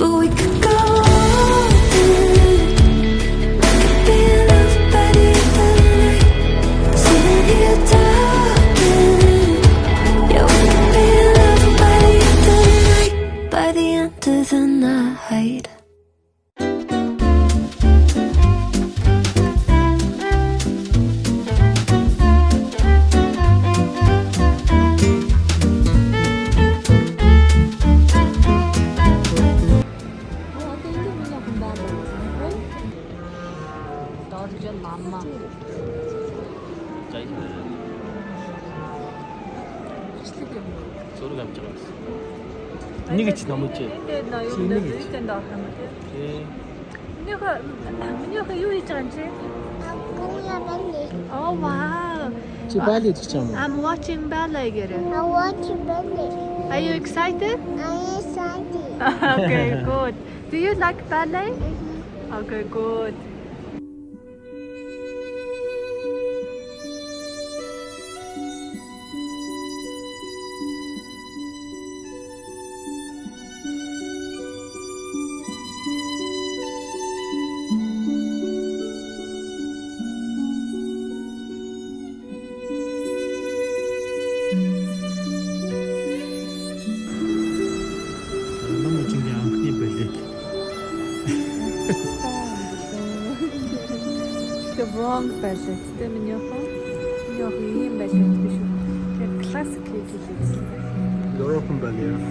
but we could go all day. Could be enough by the end of the night. Sitting here talking, yeah, we could be enough by the end of the night. By the end of the night. Mamma. Зураг авч байгаа байсан. Энийг ч номож. Минийх юу хийж байгаа юм чи? Oh wow. Чи балет хийж байгаа юм. I'm watching ballet гэрэ. I want to ballet. Are you excited? I'm excited. Okay, good. Do you like ballet? Okay, good. The wrong ballet. Тэ минийх ийм балет биш үү? Тэр классик хийж үзсэн. Европын балет.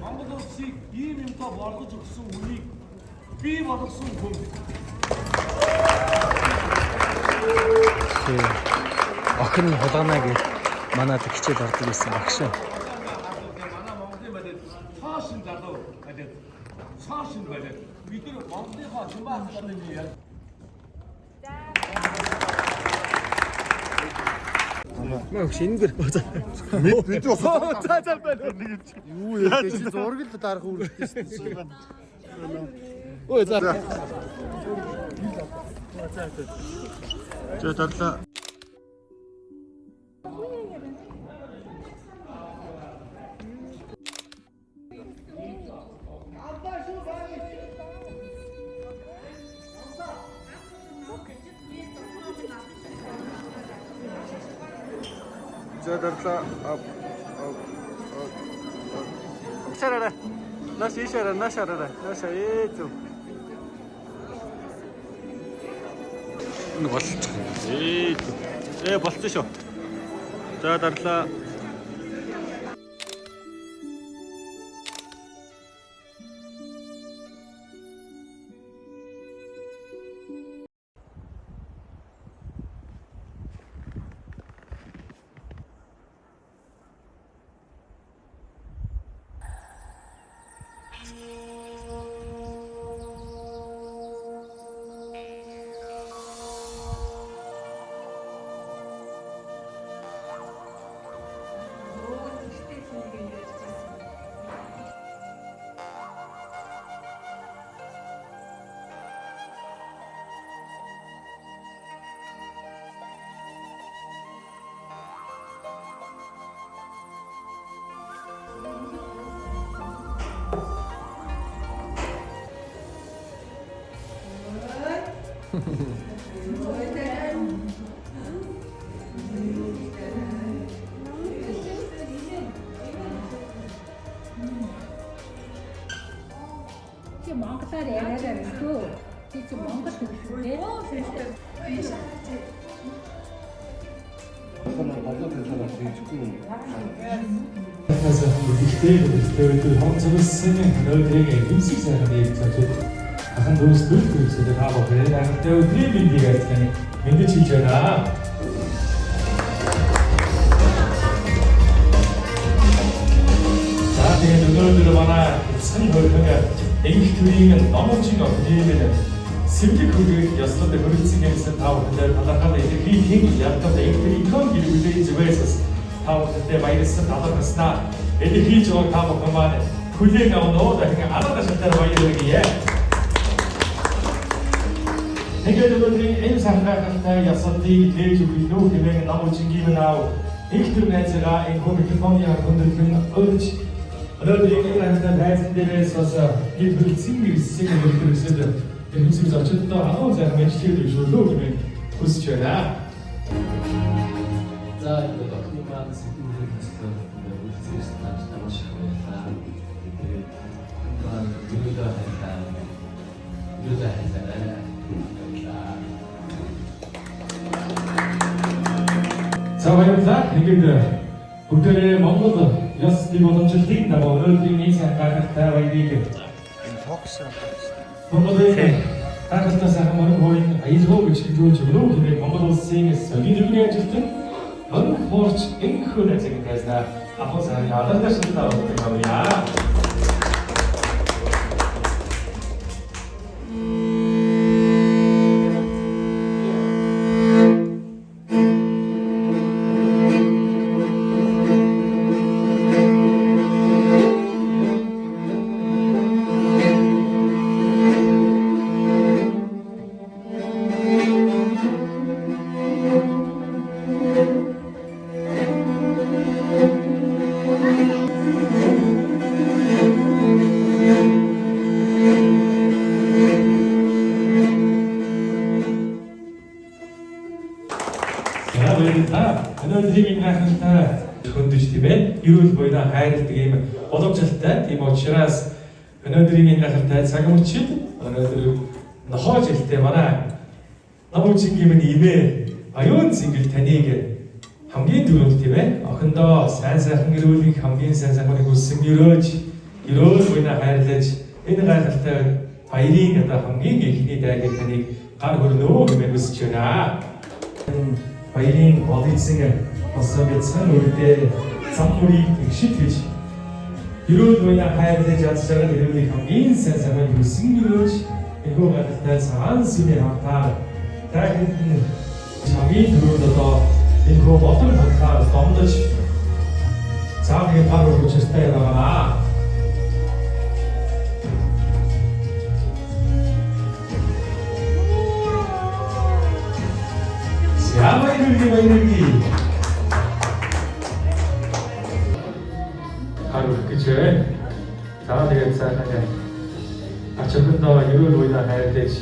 Монгол улсыг ийм юмтай болгож өгсөн үнийг бий болгосон хүн. Охин хулгана гэж манад хичээл ордог байсан багш. Манай Монголын балет цаашин залуу балет. Цаашин балет. Бид нар Монголынхаа чимбаас байна юм яа. Мөн шингэр бацаа. Бид усаа цаацаа байна нэг юм. юу яа чи зураг л дарах үргэлжтэй шүү дээ. Ой за. Чё татлаа. Задарла Шарара. Наш ишара, нашарара. Наша ээзүү. Энэ болчих. Болцсон шүү. За дарлаа. монголоор яриараа мэдгүй. Би чи монгол хүн шүү дээ. Ихтэй хонцгосын нөлөөдрийг эмсэг сайхан хийж ахан дүүс төлөвлөсөн таавал хэрэгтэй өдрийн мэндийг айтганы мэдэж хийж байна. За тэгээд өнөөдөр манай сан хөрөнгө энх төрийн номчин өдрийн сэвлэг хөрөг яслаад хөрөлцсөн гэсэн таавал талархал илэрхийлэх ялгад энх төрийн икон гэрүүлээ зүгээс таавал баярлсан талархснаа илэрхийлж байгаа таавал маань хүлээн авноо дахин арга шалтгаан баярлалаа. Тэгээд өнөөдрийн энэ сархагтай ясалдыг тээж өгөх нөө хэмээн намучингийн наав их төр найзгаа энэ микрофоны хөндлөн өрж өнөөдрийн энэ хандлын хайсан дээрээс бас бид хөлцсөн гэсэн хэлбэрсэд энэ хэсэг зочдтой агуу сайн мэдлэг зөвлөө хэмээн хүсэж байна. За энэ доктор маань сэтгэл хөдлөлтөөр үлдсээс тааж тамаш байна. Тэгээд маань юугаа хайсан. За баярлалаа. Ингээд бүгдээ Монгол ясны боломжтой дагуу өнөөдрийн энэ сархагтай баярыг Монголын тагтаас хамааран хойно аялал гэж хэлж өгнө. Тэгээд Монгол улсын солиорын ажилтан Мөн хорч энэ хүн ажиг байснаа ахын сайн алдартай шалтгаан байна. Өнөөдрийн хахалтай хөндөж тиймээ эрүүл буйнаа хайрладаг юм боломжтой. Тийм учраас өнөөдрийн энэ хахалтай цаг мөчид өнөөдөр нохоо жилтэй манай намучингийн минь имээ аюун цэнгэл таныг хамгийн түрүүнд тиймээ охиндоо сайн сайхан эрүүлэх хамгийн сайн сайхныг хүссэн эрүүл буйнаа хайрлаж энэ хахалтай баярын одоо хамгийн ихний дайгийг таныг гар хөрнөө хэмээн хүсэж байна. Баярын олонсын болсон гэсэн үрдээ самхурыг тэгшид гэж эрүүл буйнаа хайрлаж ядчаараа эрүүлэх хамгийн сайн сайхныг хүссэн өрөөж энэхүү гадтай цагаан сүний хамтаар дахин хамгийн түрүүнд одоо энэхүү ботон хамтаар домдож цаагийн гар хөрчтэй байгаа. Баярги харуул гэж байна. За тэгээд сайхан ачаахындаа ерөөл буйнаа хайрлаж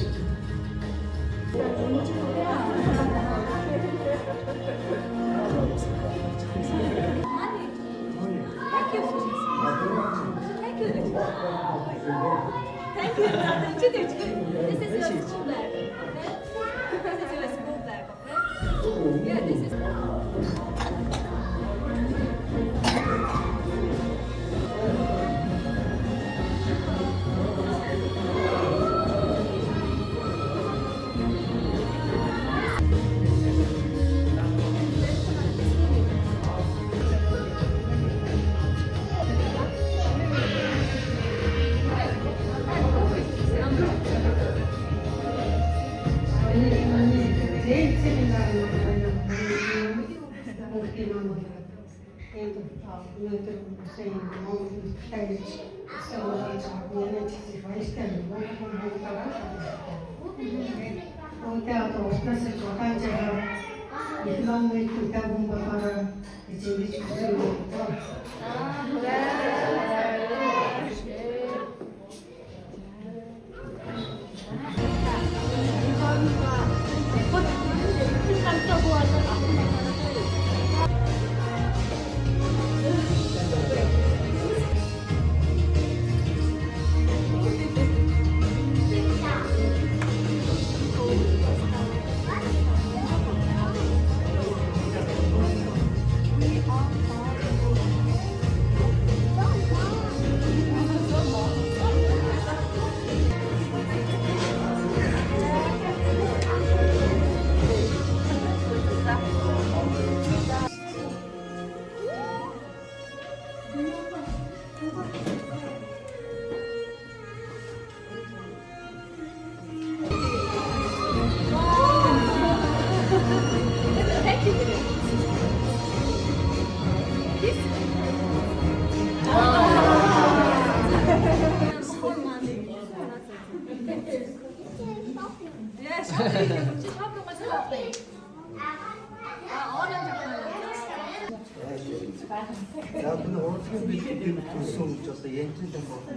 За энэ урлагийн бэлтгэл төлсөн гэж одоо янзлан болсон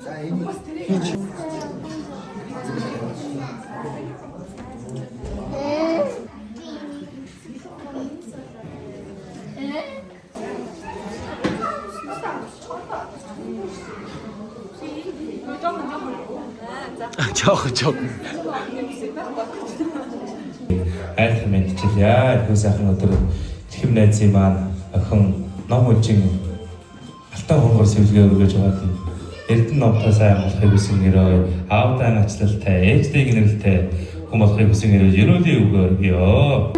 За энэ Жог. Айлхан мэдчихлээ. Их сайхан өдөр чихэм найзын маань охин ном үлжин алтан хонгор сэвлгээ өргөж байгаад Эрдэнэ номтой сайн болохыг хүсэн гэрөө аавдаа ачлалтай ээжтэй гинэлтэй хүн болохыг хүсэн гэрөө ерөөлийн үг өргөё.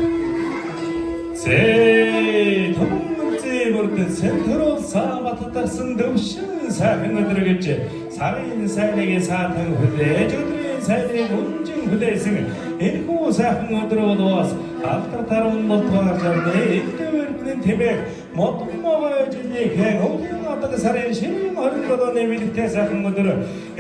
Зээ томцээ бүрдэн сэнтэрол сааматарсан дэвшин сайхан өдөр гэж сарын сайныг саатан хүлээж өдрийн сайныг үнжин хүлээсэн энэхүү сайхан өдөр болоос алтар тарун нутгаар жарны эдгээрийн тэмээг модмогоо жилийн өвлийн адаг сарын шинэ 27-ны мэдтэй сайхан өдөр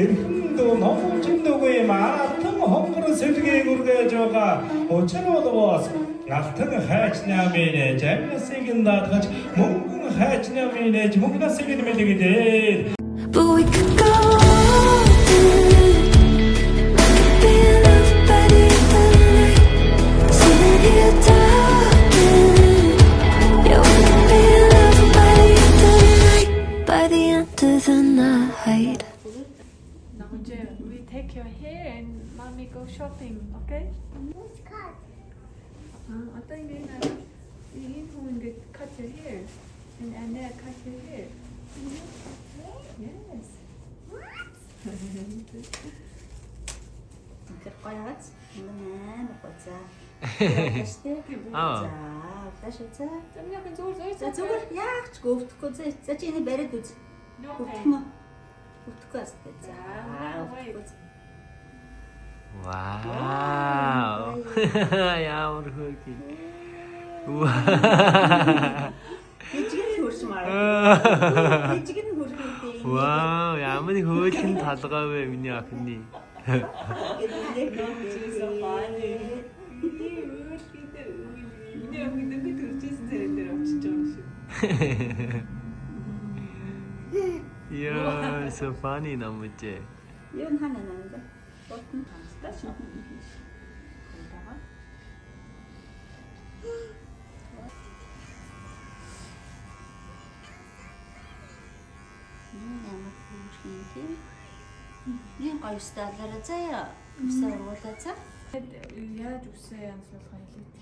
эрхэм дүү номчин дүүгээ маатан хонгор сэлгээ үргэж байгаа учир болоос алтан хайч намын жамнасыг даатгаж мөнгөн хайч намын мөнгнасыг нэмэлгээд But we could go on, be loved by the night. Sitting here talking, yeah, we could be loved by the night. By the end of the night. Now, we take your hair and mommy go shopping, okay? 어떤 게 나는 이 부분 cut your hair and Anna cut your hair. Yes. Тэр гоёгац. Нэмээ боцаа. Аа. За, ташаа. 좀 약간 저걸 За зүгээр яах ч өвдөхгүй зэ. За чи энэ бариад үз. Өвдөх мө. Өвдөхгүй астай. За. өвдөхгүй. 와우. Ямар хөөрхий. Дэжгэн хөрш маа. Дэжгэн хөрхий. Вау, ямар хөөрхөн талгаа вэ миний охины. You're so funny 나무지. 이건 하나 나는데. 어떤 스타션. Ийм гоё стайлаараа заяа. Үсээ ургуулаа за. яаж үсээ янзлуулах юм бэ?